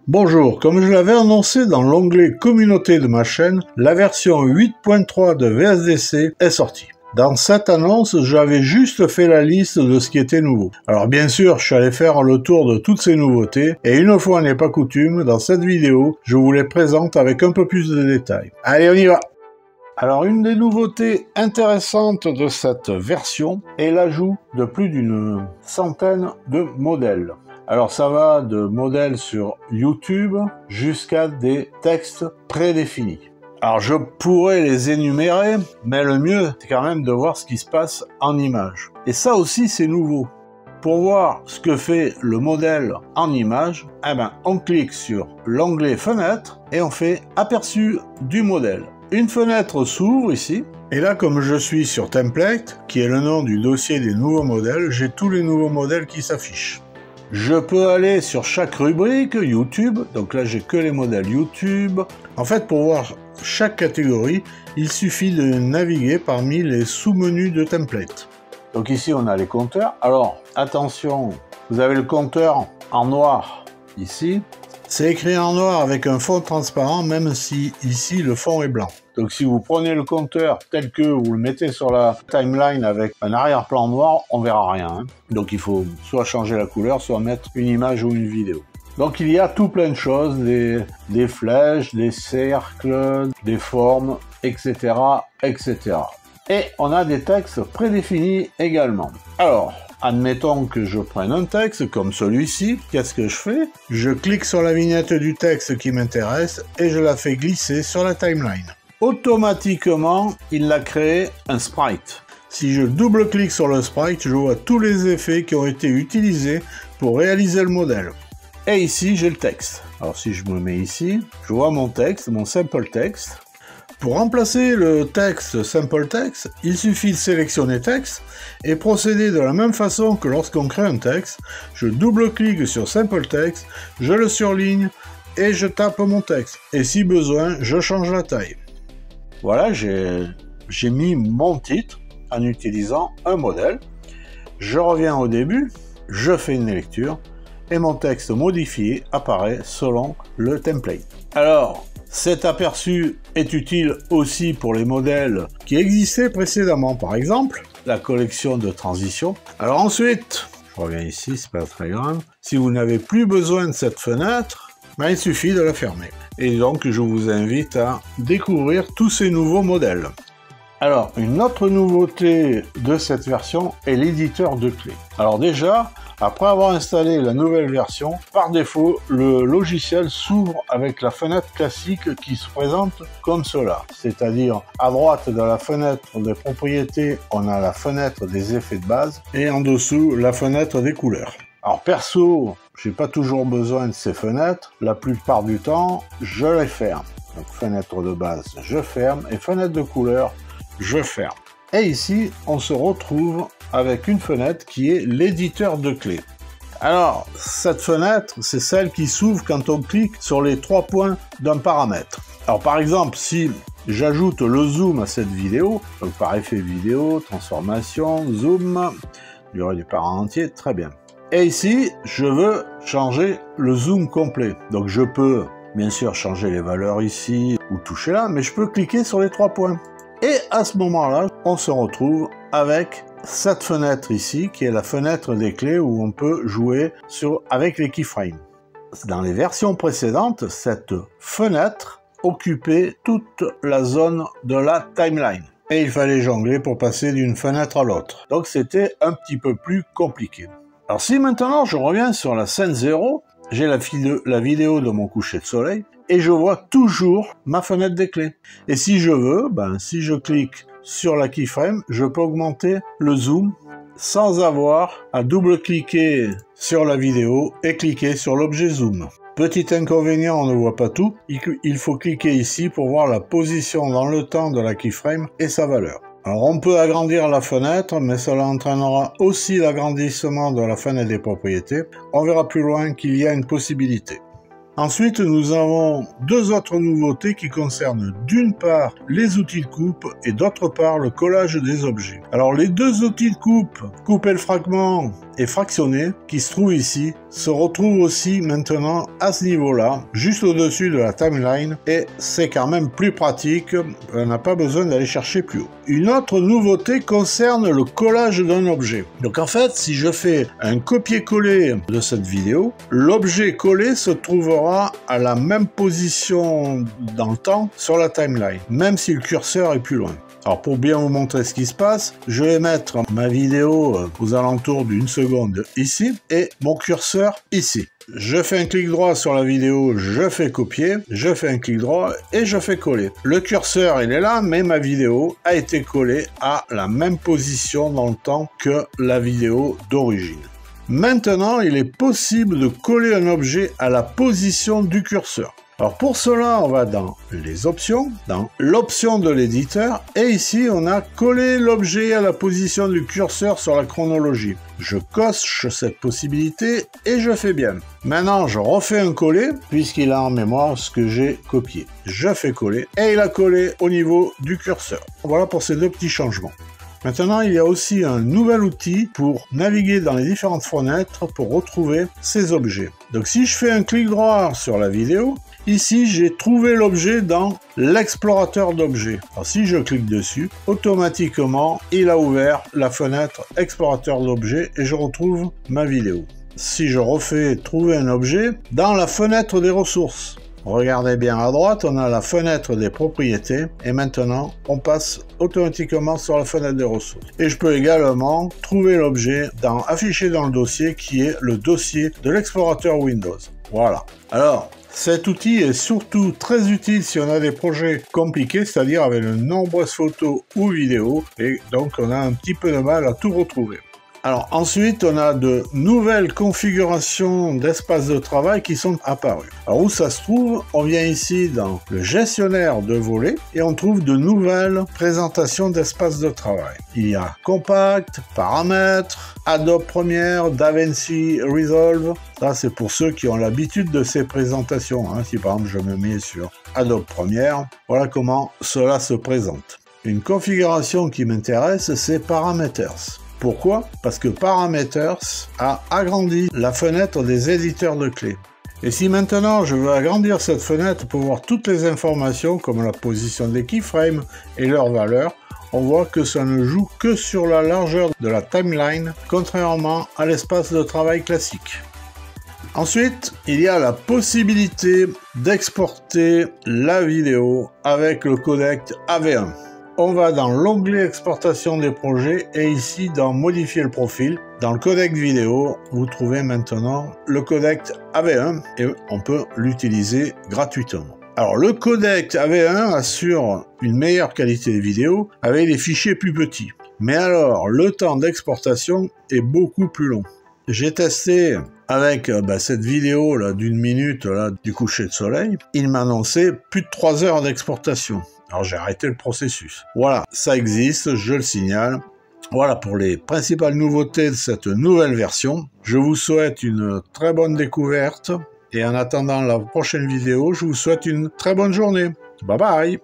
Bonjour, comme je l'avais annoncé dans l'onglet Communauté de ma chaîne, la version 8.3 de VSDC est sortie. Dans cette annonce, j'avais juste fait la liste de ce qui était nouveau. Alors bien sûr, je suis allé faire le tour de toutes ces nouveautés, et une fois n'est pas coutume, dans cette vidéo, je vous les présente avec un peu plus de détails. Allez, on y va! Alors une des nouveautés intéressantes de cette version est l'ajout de plus d'une centaine de modèles. Alors ça va de modèles sur YouTube jusqu'à des textes prédéfinis. Alors je pourrais les énumérer, mais le mieux c'est quand même de voir ce qui se passe en image. Et ça aussi c'est nouveau. Pour voir ce que fait le modèle en image, on clique sur l'onglet Fenêtre et on fait Aperçu du modèle. Une fenêtre s'ouvre ici, et là comme je suis sur Template, qui est le nom du dossier des nouveaux modèles, j'ai tous les nouveaux modèles qui s'affichent. Je peux aller sur chaque rubrique YouTube, donc là j'ai que les modèles YouTube. En fait, pour voir chaque catégorie, il suffit de naviguer parmi les sous-menus de Template. Donc ici on a les compteurs. Alors attention, vous avez le compteur en noir ici. C'est écrit en noir avec un fond transparent, même si ici le fond est blanc. Donc si vous prenez le compteur tel que vous le mettez sur la timeline avec un arrière-plan noir, on verra rien. Donc il faut soit changer la couleur, soit mettre une image ou une vidéo. Donc il y a tout plein de choses, des flèches, des cercles, des formes, etc., etc. Et on a des textes prédéfinis également. Alors, admettons que je prenne un texte comme celui-ci, qu'est-ce que je fais? Je clique sur la vignette du texte qui m'intéresse et je la fais glisser sur la timeline. Automatiquement, il a créé un sprite. Si je double-clique sur le sprite, je vois tous les effets qui ont été utilisés pour réaliser le modèle. Et ici, j'ai le texte. Alors si je me mets ici, je vois mon texte, mon simple text. Pour remplacer le texte Simple Text, il suffit de sélectionner Texte et procéder de la même façon que lorsqu'on crée un texte. Je double-clique sur Simple Text, je le surligne et je tape mon texte. Et si besoin, je change la taille. Voilà, j'ai mis mon titre en utilisant un modèle. Je reviens au début, je fais une lecture et mon texte modifié apparaît selon le template. Alors, cet aperçu est utile aussi pour les modèles qui existaient précédemment, par exemple, la collection de transitions. Alors ensuite, je reviens ici, c'est pas très grave. Si vous n'avez plus besoin de cette fenêtre, il suffit de la fermer. Et donc, je vous invite à découvrir tous ces nouveaux modèles. Alors, une autre nouveauté de cette version est l'éditeur de clés. Alors déjà, après avoir installé la nouvelle version, par défaut, le logiciel s'ouvre avec la fenêtre classique qui se présente comme cela. C'est-à-dire, à droite de la fenêtre des propriétés, on a la fenêtre des effets de base et en dessous, la fenêtre des couleurs. Alors perso, j'ai pas toujours besoin de ces fenêtres. La plupart du temps, je les ferme. Donc fenêtre de base, je ferme et fenêtre de couleur, je ferme. Et ici, on se retrouve avec une fenêtre qui est l'éditeur de clés. Alors, cette fenêtre, c'est celle qui s'ouvre quand on clique sur les 3 points d'un paramètre. Alors par exemple, si j'ajoute le zoom à cette vidéo, donc par effet vidéo, transformation, zoom, durée du parent entier, très bien. Et ici, je veux changer le zoom complet. Donc je peux, bien sûr, changer les valeurs ici ou toucher là, mais je peux cliquer sur les 3 points. Et à ce moment-là, on se retrouve avec cette fenêtre ici, qui est la fenêtre des clés où on peut jouer avec les keyframes. Dans les versions précédentes, cette fenêtre occupait toute la zone de la timeline. Et il fallait jongler pour passer d'une fenêtre à l'autre. Donc c'était un petit peu plus compliqué. Alors si maintenant je reviens sur la scène 0, j'ai la vidéo de mon coucher de soleil, et je vois toujours ma fenêtre des clés. Et si je veux, si je clique sur la keyframe, je peux augmenter le zoom sans avoir à double-cliquer sur la vidéo et cliquer sur l'objet zoom. Petit inconvénient, on ne voit pas tout. Il faut cliquer ici pour voir la position dans le temps de la keyframe et sa valeur. Alors on peut agrandir la fenêtre, mais cela entraînera aussi l'agrandissement de la fenêtre des propriétés. On verra plus loin qu'il y a une possibilité. Ensuite, nous avons deux autres nouveautés qui concernent d'une part les outils de coupe et d'autre part le collage des objets. Alors les deux outils de coupe, couper le fragment et fractionné qui se trouve ici se retrouve aussi maintenant à ce niveau-là, juste au-dessus de la timeline, et c'est quand même plus pratique, on n'a pas besoin d'aller chercher plus haut. Une autre nouveauté concerne le collage d'un objet. Donc en fait, si je fais un copier-coller de cette vidéo, l'objet collé se trouvera à la même position dans le temps sur la timeline, même si le curseur est plus loin. Alors pour bien vous montrer ce qui se passe, je vais mettre ma vidéo aux alentours d'une seconde ici et mon curseur ici. Je fais un clic droit sur la vidéo, je fais copier, je fais un clic droit et je fais coller. Le curseur il est là, mais ma vidéo a été collée à la même position dans le temps que la vidéo d'origine. Maintenant, il est possible de coller un objet à la position du curseur. Alors pour cela, on va dans les options, dans l'option de l'éditeur, et ici on a collé l'objet à la position du curseur sur la chronologie. Je coche cette possibilité et je fais bien. Maintenant, je refais un coller, puisqu'il a en mémoire ce que j'ai copié. Je fais coller, et il a collé au niveau du curseur. Voilà pour ces deux petits changements. Maintenant, il y a aussi un nouvel outil pour naviguer dans les différentes fenêtres pour retrouver ces objets. Donc si je fais un clic droit sur la vidéo, ici j'ai trouvé l'objet dans l'explorateur d'objets. Alors si je clique dessus, automatiquement il a ouvert la fenêtre explorateur d'objets et je retrouve ma vidéo. Si je refais trouver un objet dans la fenêtre des ressources, regardez bien à droite, on a la fenêtre des propriétés et maintenant on passe automatiquement sur la fenêtre des ressources. Et je peux également trouver l'objet affiché dans le dossier qui est le dossier de l'explorateur Windows. Voilà. Alors, cet outil est surtout très utile si on a des projets compliqués, c'est-à-dire avec de nombreuses photos ou vidéos, et donc on a un petit peu de mal à tout retrouver. Alors ensuite, on a de nouvelles configurations d'espace de travail qui sont apparues. Alors où ça se trouve? On vient ici dans le gestionnaire de volets et on trouve de nouvelles présentations d'espace de travail. Il y a Compact, Paramètres, Adobe Premiere, DaVinci Resolve. Ça c'est pour ceux qui ont l'habitude de ces présentations. Si par exemple je me mets sur Adobe Premiere, voilà comment cela se présente. Une configuration qui m'intéresse, c'est Parameters. Pourquoi? Parce que Parameters a agrandi la fenêtre des éditeurs de clés. Et si maintenant je veux agrandir cette fenêtre pour voir toutes les informations comme la position des keyframes et leur valeur, on voit que ça ne joue que sur la largeur de la timeline, contrairement à l'espace de travail classique. Ensuite, il y a la possibilité d'exporter la vidéo avec le codec AV1. On va dans l'onglet exportation des projets et ici dans modifier le profil. Dans le codec vidéo, vous trouvez maintenant le codec AV1 et on peut l'utiliser gratuitement. Alors le codec AV1 assure une meilleure qualité de vidéo avec des fichiers plus petits. Mais alors le temps d'exportation est beaucoup plus long. J'ai testé avec cette vidéo là d'une minute là, du coucher de soleil. Il m'a annoncé plus de 3 heures d'exportation. Alors j'ai arrêté le processus. Voilà, ça existe, je le signale. Voilà pour les principales nouveautés de cette nouvelle version. Je vous souhaite une très bonne découverte. Et en attendant la prochaine vidéo, je vous souhaite une très bonne journée. Bye bye!